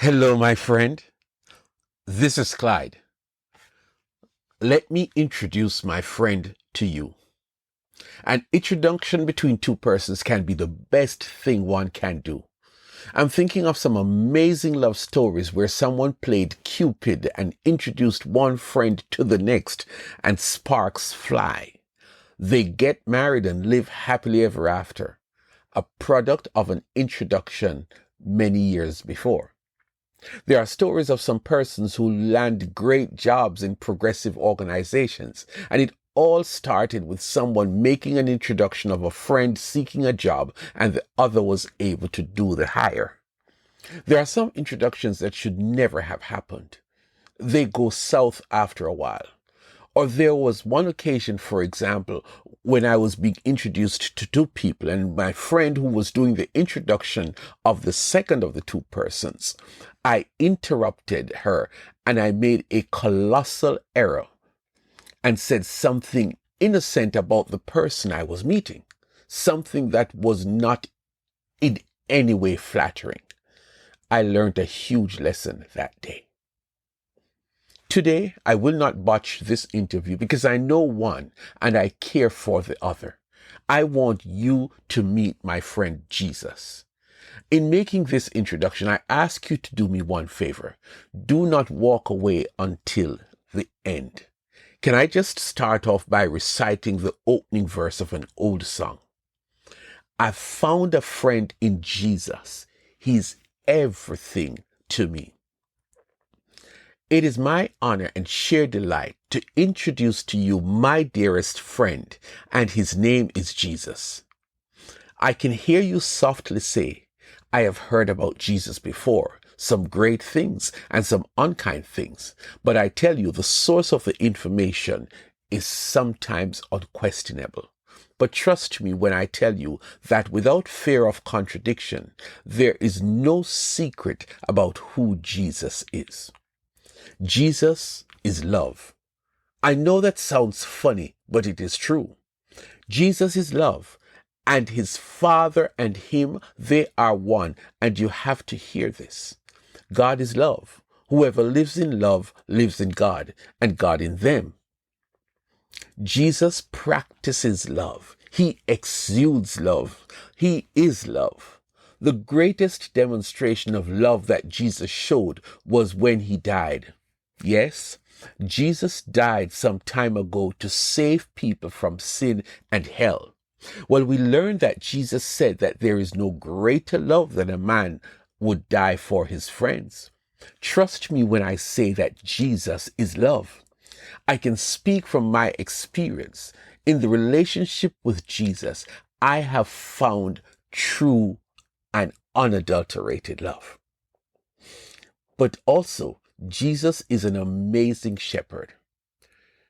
Hello, my friend. This is Clyde. Let me introduce my friend to you. An introduction between two persons can be the best thing one can do. I'm thinking of some amazing love stories where someone played Cupid and introduced one friend to the next, and sparks fly. They get married and live happily ever after, a product of an introduction many years before. There are stories of some persons who land great jobs in progressive organizations, and it all started with someone making an introduction of a friend seeking a job, and the other was able to do the hire. There are some introductions that should never have happened. They go south after a while. Or there was one occasion, for example, when I was being introduced to two people, and my friend who was doing the introduction of the second of the two persons, I interrupted her and I made a colossal error and said something innocent about the person I was meeting, something that was not in any way flattering. I learned a huge lesson that day. Today, I will not botch this interview because I know one and I care for the other. I want you to meet my friend Jesus. In making this introduction, I ask you to do me one favor. Do not walk away until the end. Can I just start off by reciting the opening verse of an old song? I found a friend in Jesus. He's everything to me. It is my honor and sheer delight to introduce to you my dearest friend, and his name is Jesus. I can hear you softly say, I have heard about Jesus before, some great things and some unkind things, but I tell you the source of the information is sometimes unquestionable. But trust me when I tell you that without fear of contradiction, there is no secret about who Jesus is. Jesus is love. I know that sounds funny, but it is true. Jesus is love, and his Father and him, they are one, and you have to hear this. God is love. Whoever lives in love lives in God, and God in them. Jesus practices love. He exudes love. He is love. The greatest demonstration of love that Jesus showed was when he died. Yes, Jesus died some time ago to save people from sin and hell. Well, we learned that Jesus said that there is no greater love than a man would die for his friends. Trust me when I say that Jesus is love. I can speak from my experience. In the relationship with Jesus, I have found true and unadulterated love. But also, Jesus is an amazing shepherd.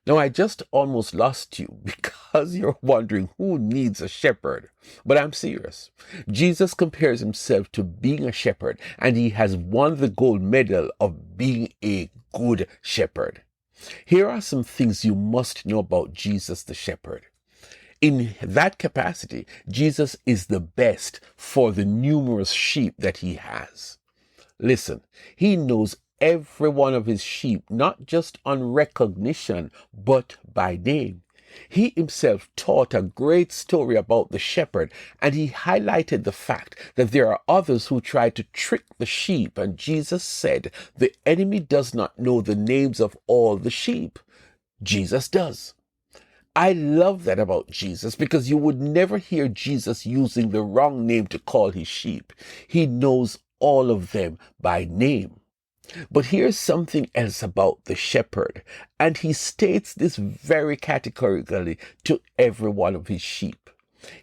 Now, I just almost lost you because you're wondering who needs a shepherd. But I'm serious. Jesus compares himself to being a shepherd, and he has won the gold medal of being a good shepherd. Here are some things you must know about Jesus the shepherd. In that capacity, Jesus is the best for the numerous sheep that he has. Listen, he knows every one of his sheep, not just on recognition, but by name. He himself taught a great story about the shepherd, and he highlighted the fact that there are others who try to trick the sheep, and Jesus said, the enemy does not know the names of all the sheep. Jesus does. I love that about Jesus because you would never hear Jesus using the wrong name to call his sheep. He knows all of them by name. But here's something else about the shepherd, and he states this very categorically to every one of his sheep.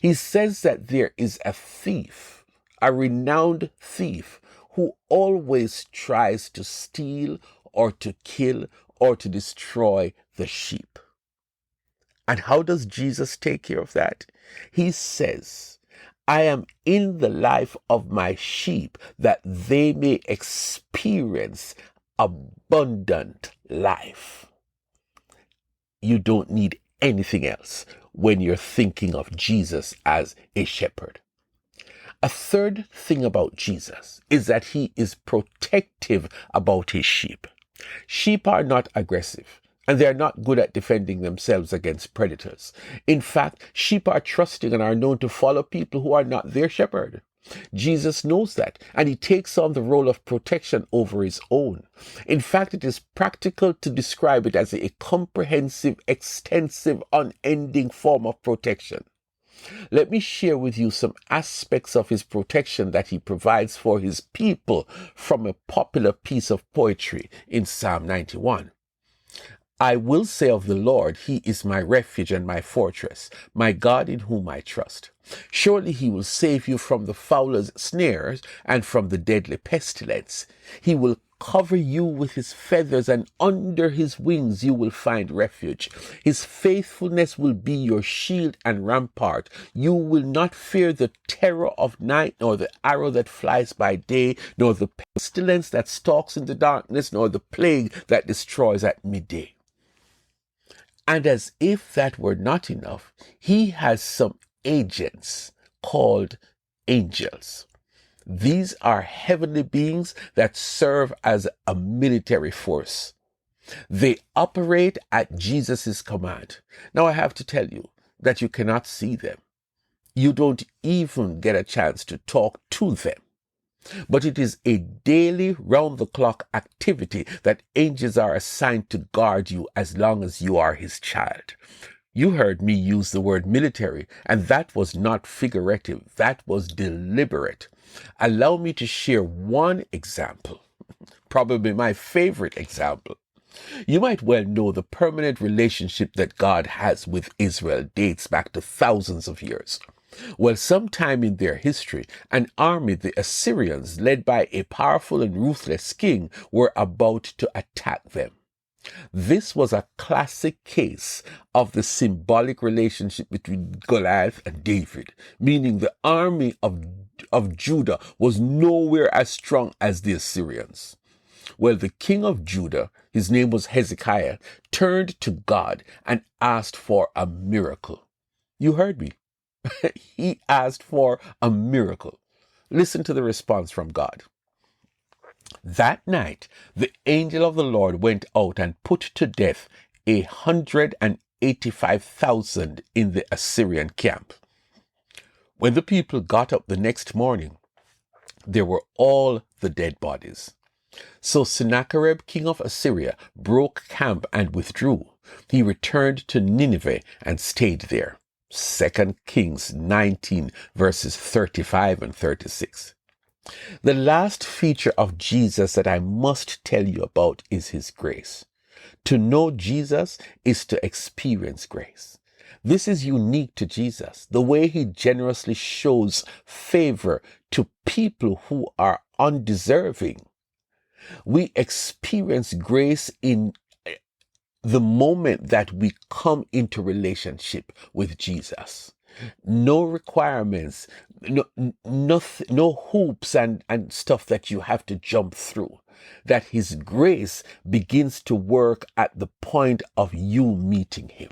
He says that there is a thief, a renowned thief, who always tries to steal or to kill or to destroy the sheep. And how does Jesus take care of that? He says, I am in the life of my sheep that they may experience abundant life. You don't need anything else when you're thinking of Jesus as a shepherd. A third thing about Jesus is that he is protective about his sheep. Sheep are not aggressive, and they are not good at defending themselves against predators. In fact, sheep are trusting and are known to follow people who are not their shepherd. Jesus knows that, and he takes on the role of protection over his own. In fact, it is practical to describe it as a comprehensive, extensive, unending form of protection. Let me share with you some aspects of his protection that he provides for his people from a popular piece of poetry in Psalm 91. I will say of the Lord, he is my refuge and my fortress, my God in whom I trust. Surely he will save you from the fowler's snares and from the deadly pestilence. He will cover you with his feathers, and under his wings you will find refuge. His faithfulness will be your shield and rampart. You will not fear the terror of night, nor the arrow that flies by day, nor the pestilence that stalks in the darkness, nor the plague that destroys at midday. And as if that were not enough, he has some agents called angels. These are heavenly beings that serve as a military force. They operate at Jesus' command. Now I have to tell you that you cannot see them. You don't even get a chance to talk to them. But it is a daily, round-the-clock activity that angels are assigned to guard you as long as you are his child. You heard me use the word military, and that was not figurative. That was deliberate. Allow me to share one example, probably my favorite example. You might well know the permanent relationship that God has with Israel dates back to thousands of years. Well, sometime in their history, an army, the Assyrians, led by a powerful and ruthless king, were about to attack them. This was a classic case of the symbolic relationship between Goliath and David, meaning the army of Judah was nowhere as strong as the Assyrians. Well, the king of Judah, his name was Hezekiah, turned to God and asked for a miracle. You heard me. He asked for a miracle. Listen to the response from God. That night, the angel of the Lord went out and put to death 185,000 in the Assyrian camp. When the people got up the next morning, there were all the dead bodies. So Sennacherib, king of Assyria, broke camp and withdrew. He returned to Nineveh and stayed there. 2 Kings 19, verses 35 and 36. The last feature of Jesus that I must tell you about is his grace. To know Jesus is to experience grace. This is unique to Jesus, the way he generously shows favor to people who are undeserving. We experience grace in the moment that we come into relationship with Jesus. No requirements, no hoops and stuff that you have to jump through. That his grace begins to work at the point of you meeting him.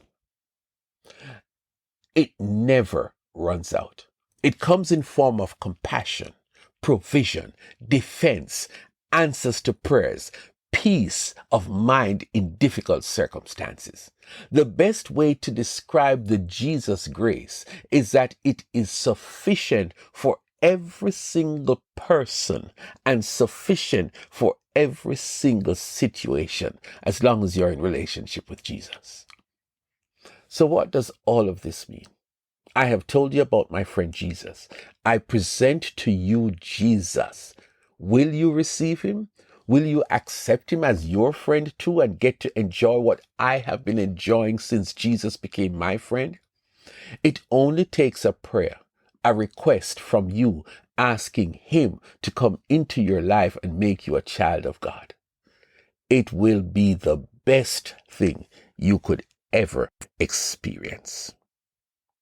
It never runs out. It comes in form of compassion, provision, defense, answers to prayers, peace of mind in difficult circumstances. The best way to describe the Jesus grace is that it is sufficient for every single person and sufficient for every single situation as long as you're in relationship with Jesus. So what does all of this mean? I have told you about my friend Jesus. I present to you Jesus. Will you receive him? Will you accept him as your friend too and get to enjoy what I have been enjoying since Jesus became my friend? It only takes a prayer, a request from you asking him to come into your life and make you a child of God. It will be the best thing you could ever experience.